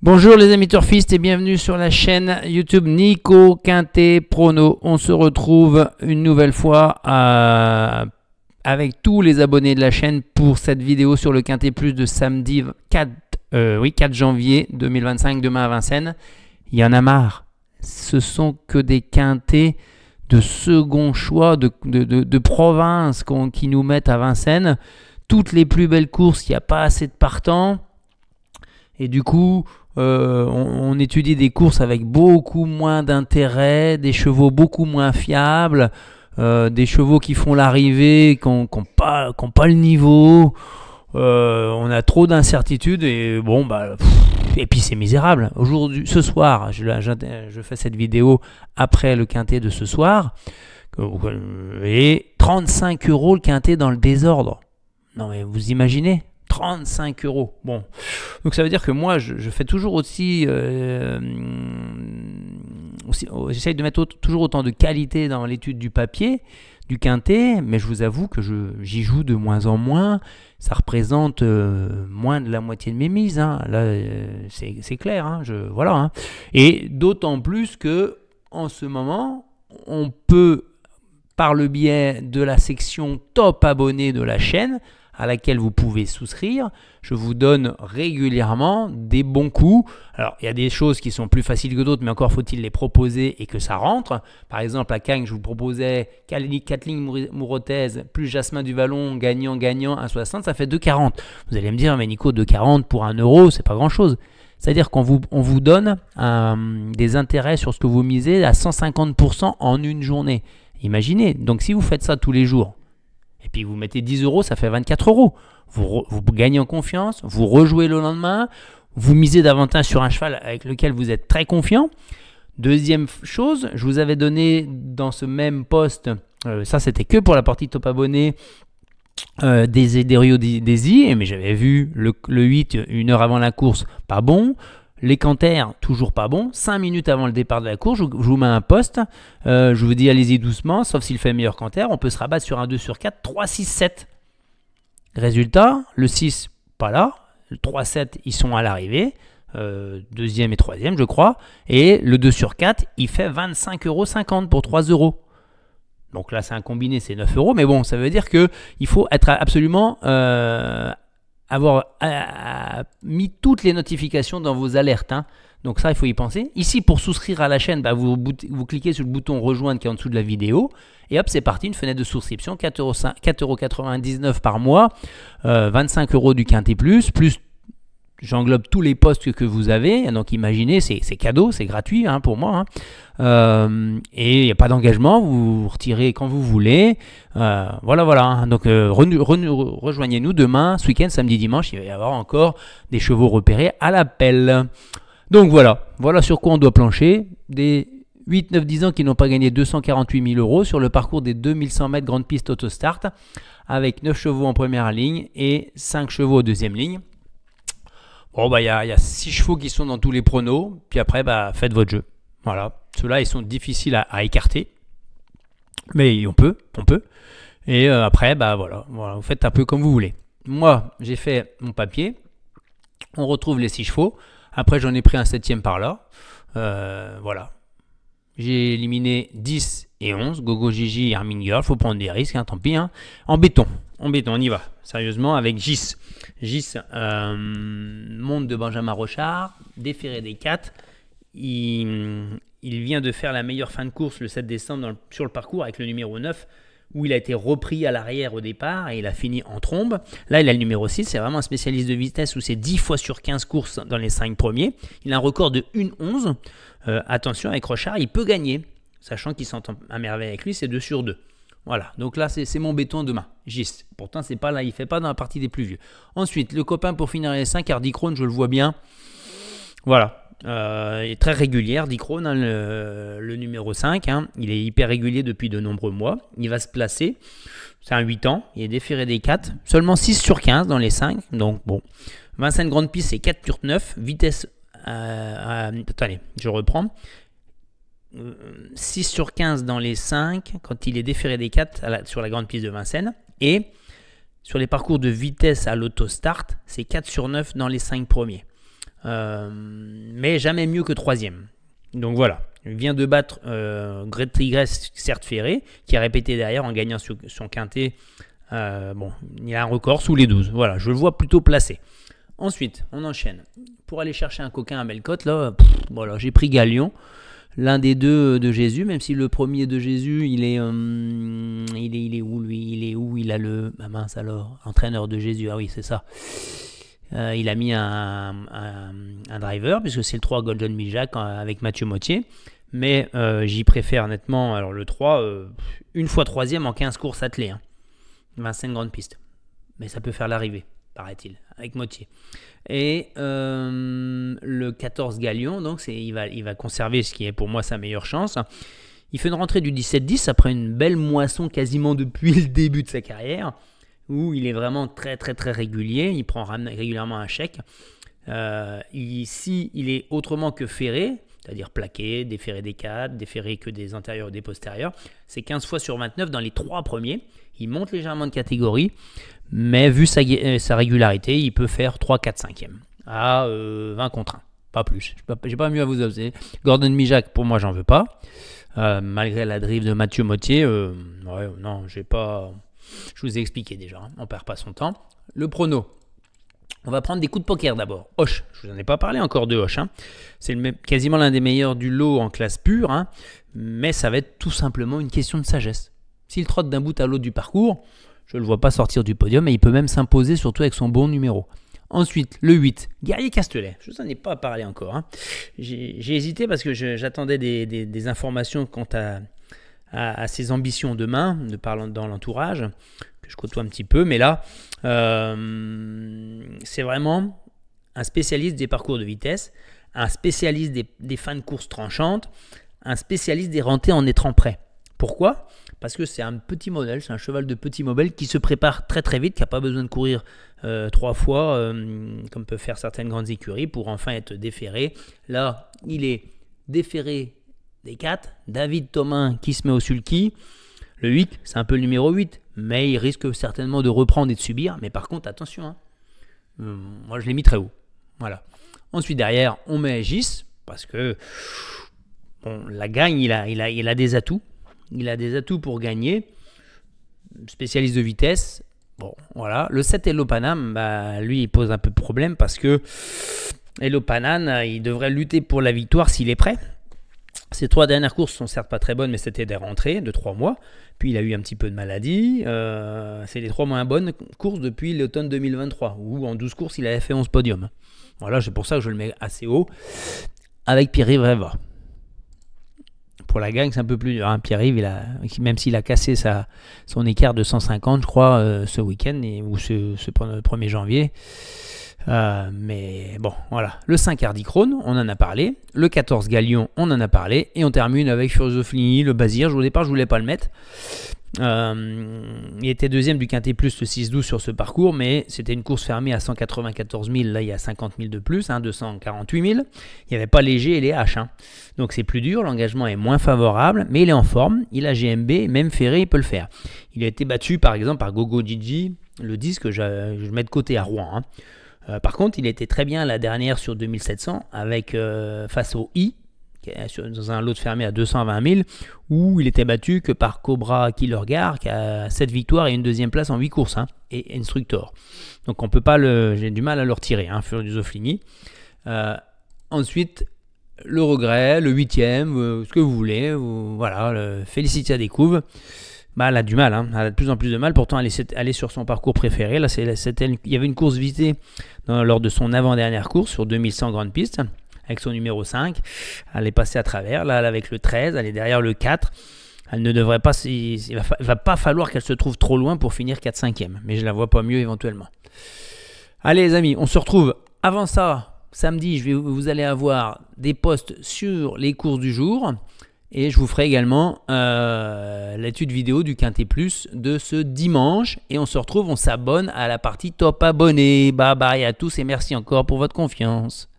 Bonjour les amis turfistes et bienvenue sur la chaîne YouTube Nico Quintet Prono. On se retrouve une nouvelle fois avec tous les abonnés de la chaîne pour cette vidéo sur le Quintet Plus de samedi 4 janvier 2025, demain à Vincennes. Il y en a marre. Ce sont que des quintets de second choix, de province qui nous mettent à Vincennes. Toutes les plus belles courses, il n'y a pas assez de partants. Et du coup, on étudie des courses avec beaucoup moins d'intérêt, des chevaux beaucoup moins fiables, des chevaux qui font l'arrivée, qui n'ont pas le niveau. On a trop d'incertitudes et bon, et puis c'est misérable. Aujourd'hui, ce soir, je fais cette vidéo après le quintet de ce soir, et 35 € le quintet dans le désordre. Non mais vous imaginez ? 35 €. Bon, donc ça veut dire que moi, je fais toujours aussi j'essaye de mettre toujours autant de qualité dans l'étude du papier, du quintet, mais je vous avoue que j'y joue de moins en moins. Ça représente moins de la moitié de mes mises. Hein. Là, c'est clair. Hein. Voilà. Hein. Et d'autant plus que en ce moment, on peut, par le biais de la section top abonnés de la chaîne, à laquelle vous pouvez souscrire, je vous donne régulièrement des bons coups. Alors, il y a des choses qui sont plus faciles que d'autres, mais encore faut-il les proposer et que ça rentre. Par exemple, à Cagnes, je vous proposais Kathleen Mourotez plus Jasmin Duvallon, gagnant, 1,60, ça fait 2,40. Vous allez me dire, mais Nico, 2,40 pour 1 €, c'est pas grand-chose. C'est-à-dire qu'on vous donne des intérêts sur ce que vous misez à 150% en une journée. Imaginez, donc si vous faites ça tous les jours, et puis vous mettez 10 €, ça fait 24 €. Vous gagnez en confiance, vous rejouez le lendemain, vous misez davantage sur un cheval avec lequel vous êtes très confiant. Deuxième chose, je vous avais donné dans ce même post, ça c'était que pour la partie top abonné, des Rio Desi, mais j'avais vu le 8 une heure avant la course, pas bon. Les canters, toujours pas bon. 5 minutes avant le départ de la course, je vous mets un post. Je vous dis, allez-y doucement, sauf s'il fait meilleur canter. On peut se rabattre sur un 2 sur 4, 3, 6, 7. Résultat, le 6, pas là. Le 3, 7, ils sont à l'arrivée. Deuxième et troisième, je crois. Et le 2 sur 4, il fait 25,50 € pour 3 €. Donc là, c'est un combiné, c'est 9 €. Mais bon, ça veut dire qu'il faut être absolument... avoir mis toutes les notifications dans vos alertes. Hein. Donc ça, il faut y penser. Ici, pour souscrire à la chaîne, vous cliquez sur le bouton rejoindre qui est en dessous de la vidéo. Et hop, c'est parti, une fenêtre de souscription, 4,99 € par mois, 25 € du Quintet Plus j'englobe tous les posts que vous avez. Donc imaginez, c'est cadeau, c'est gratuit hein, pour moi. Hein. Et il n'y a pas d'engagement, vous retirez quand vous voulez. Voilà. Hein. Donc rejoignez-nous demain, ce week-end, samedi, dimanche. Il va y avoir encore des chevaux repérés à l'appel. Donc voilà sur quoi on doit plancher. Des 8, 9, 10 ans qui n'ont pas gagné 248 000 € sur le parcours des 2100 mètres grande piste autostart, avec 9 chevaux en première ligne et 5 chevaux en deuxième ligne. Bon, il y a 6 chevaux qui sont dans tous les pronos. Puis après, faites votre jeu. Voilà. Ceux-là, ils sont difficiles à écarter. Mais on peut. Et après, voilà. Vous faites un peu comme vous voulez. Moi, j'ai fait mon papier. On retrouve les 6 chevaux. Après, j'en ai pris un 7e par là. Voilà. J'ai éliminé 10 et 11. Gogo Gigi et Armin Girl. Faut prendre des risques, hein, tant pis. Hein. En béton, on y va. Sérieusement, avec Gis. Gis, monde de Benjamin Rochard, déféré des 4. Il vient de faire la meilleure fin de course le 7 décembre sur le parcours avec le numéro 9, où il a été repris à l'arrière au départ et il a fini en trombe. Là, il a le numéro 6, c'est vraiment un spécialiste de vitesse où c'est 10 fois sur 15 courses dans les 5 premiers. Il a un record de 1,11. Attention, avec Rochard, il peut gagner, sachant qu'il s'entend à merveille avec lui, c'est 2 sur 2. Voilà, donc là, c'est mon béton demain. Gis. Pourtant, c'est pas là, il ne fait pas dans la partie des plus vieux. Ensuite, le copain pour finir les 5, Hardy Krone, je le vois bien. Voilà. Il est très régulier, Hardy Krone, hein, le numéro 5. Hein. Il est hyper régulier depuis de nombreux mois. Il va se placer. C'est un 8 ans. Il est déféré des 4. Seulement 6 sur 15 dans les 5. Donc, bon. Vincennes Grande Piste, c'est 4 sur 9. Vitesse. Attendez, je reprends. 6 sur 15 dans les 5 quand il est déféré des 4 sur la grande piste de Vincennes. Et sur les parcours de vitesse à l'autostart, c'est 4 sur 9 dans les 5 premiers. mais jamais mieux que 3e. Donc voilà, il vient de battre Greg Tigresse, certes ferré, qui a répété derrière en gagnant son quintet. Bon, il a un record sous les 12. Voilà, je le vois plutôt placé. Ensuite, on enchaîne. Pour aller chercher un coquin à belle cote, là, voilà, j'ai pris Galion, l'un des deux de Jésus, même si le premier de Jésus, il est où lui? Il a le... Ah mince alors, entraîneur de Jésus, ah oui, c'est ça. Il a mis un driver, puisque c'est le 3 Golden Mijac avec Mathieu Mottier. Mais j'y préfère nettement, alors le 3, une fois 3e en 15 courses attelées. Hein. Vincennes Grande Piste. Mais ça peut faire l'arrivée, paraît-il, avec Mottier. Et le 14 Galion, donc il va conserver ce qui est pour moi sa meilleure chance. Il fait une rentrée du 17-10 après une belle moisson quasiment depuis le début de sa carrière, où il est vraiment très très très régulier, il prend régulièrement un chèque. Ici, il est autrement que ferré, c'est-à-dire plaqué, déferré des 4, déferré que des antérieurs ou des postérieurs. C'est 15 fois sur 29 dans les 3 premiers. Il monte légèrement de catégorie, mais vu sa régularité, il peut faire 3, 4, 5e à 20 contre 1, pas plus. J'ai pas mieux à vous observer. Gordon Mijac, pour moi, j'en veux pas. Malgré la drive de Mathieu Mottier, ouais, non, j'ai pas... Je vous ai expliqué déjà, hein, on perd pas son temps. Le prono, on va prendre des coups de poker d'abord. Hoche, je vous en ai pas parlé encore de Hoche. Hein. C'est quasiment l'un des meilleurs du lot en classe pure, hein, mais ça va être tout simplement une question de sagesse. S'il trotte d'un bout à l'autre du parcours, je ne le vois pas sortir du podium, et il peut même s'imposer, surtout avec son bon numéro. Ensuite, le 8, Guerrier Castelet. Je ne vous en ai pas parlé encore. Hein. J'ai hésité parce que j'attendais des informations quant à ses ambitions demain, de parlant dans l'entourage, que je côtoie un petit peu. Mais là, c'est vraiment un spécialiste des parcours de vitesse, un spécialiste des fins de course tranchantes, un spécialiste des rentrées en étant prêt. Pourquoi ? Parce que c'est un petit modèle, c'est un cheval de petit modèle qui se prépare très très vite, qui n'a pas besoin de courir 3 fois, comme peuvent faire certaines grandes écuries, pour enfin être déféré. Là, il est déféré des 4, David Thomain qui se met au sulky. Le 8, c'est un peu le numéro 8, mais il risque certainement de reprendre et de subir. Mais par contre, attention, hein, moi je l'ai mis très haut. Voilà. Ensuite, derrière, on met Gis, parce que bon, la gagne, il a des atouts. Il a des atouts pour gagner. Spécialiste de vitesse. Bon, voilà. Le 7 Hello Panam, bah, lui, il pose un peu de problème parce que Hello Panam, il devrait lutter pour la victoire s'il est prêt. Ses 3 dernières courses sont certes pas très bonnes, mais c'était des rentrées de 3 mois. Puis il a eu un petit peu de maladie. C'est les 3 moins bonnes courses depuis l'automne 2023, où en 12 courses, il avait fait 11 podiums. Voilà, c'est pour ça que je le mets assez haut. Avec Pierre-Yves Reva. Pour la gagne, c'est un peu plus dur. Hein. Pierre-Yves, même s'il a cassé son écart de 150, je crois, ce week-end, ou ce 1er janvier. Mais bon, voilà. Le 5 Hardicrone, on en a parlé. Le 14 Galion, on en a parlé. Et on termine avec Furioso Fligny, le Bazir. Au départ, je ne voulais pas le mettre. Il était deuxième du Quintet Plus le 6-12 sur ce parcours, mais c'était une course fermée à 194 000. Là, il y a 50 000 de plus, hein, 248 000. Il n'y avait pas léger et les H. Hein. Donc c'est plus dur, l'engagement est moins favorable, mais il est en forme. Il a GMB, même ferré, il peut le faire. Il a été battu par exemple par Gogo Gigi, le 10 que je mets de côté à Rouen. Hein. Par contre, il était très bien la dernière sur 2700 avec face au I. Dans un lot fermé à 220 000, où il était battu que par Cobra Killergar, qui a 7 victoires et une deuxième place en 8 courses, hein, et Instructor. Donc on peut pas j'ai du mal à le retirer, hein, Furioso Fligny. Ensuite, le regret, le 8e, ce que vous voulez, voilà, Félicité Découvre. Bah, elle a du mal, hein, elle a de plus en plus de mal, pourtant elle est sur son parcours préféré. Là, il y avait une course visitée lors de son avant-dernière course sur 2100 grandes pistes, avec son numéro 5, elle est passée à travers. Là, elle est avec le 13, elle est derrière le 4. Elle ne devrait pas, il va pas falloir qu'elle se trouve trop loin pour finir 4-5e, mais je la vois pas mieux éventuellement. Allez les amis, on se retrouve avant ça, samedi, vous allez avoir des posts sur les courses du jour, et je vous ferai également l'étude vidéo du Quintet Plus de ce dimanche, et on se retrouve, on s'abonne à la partie top abonné. Bye bye à tous et merci encore pour votre confiance.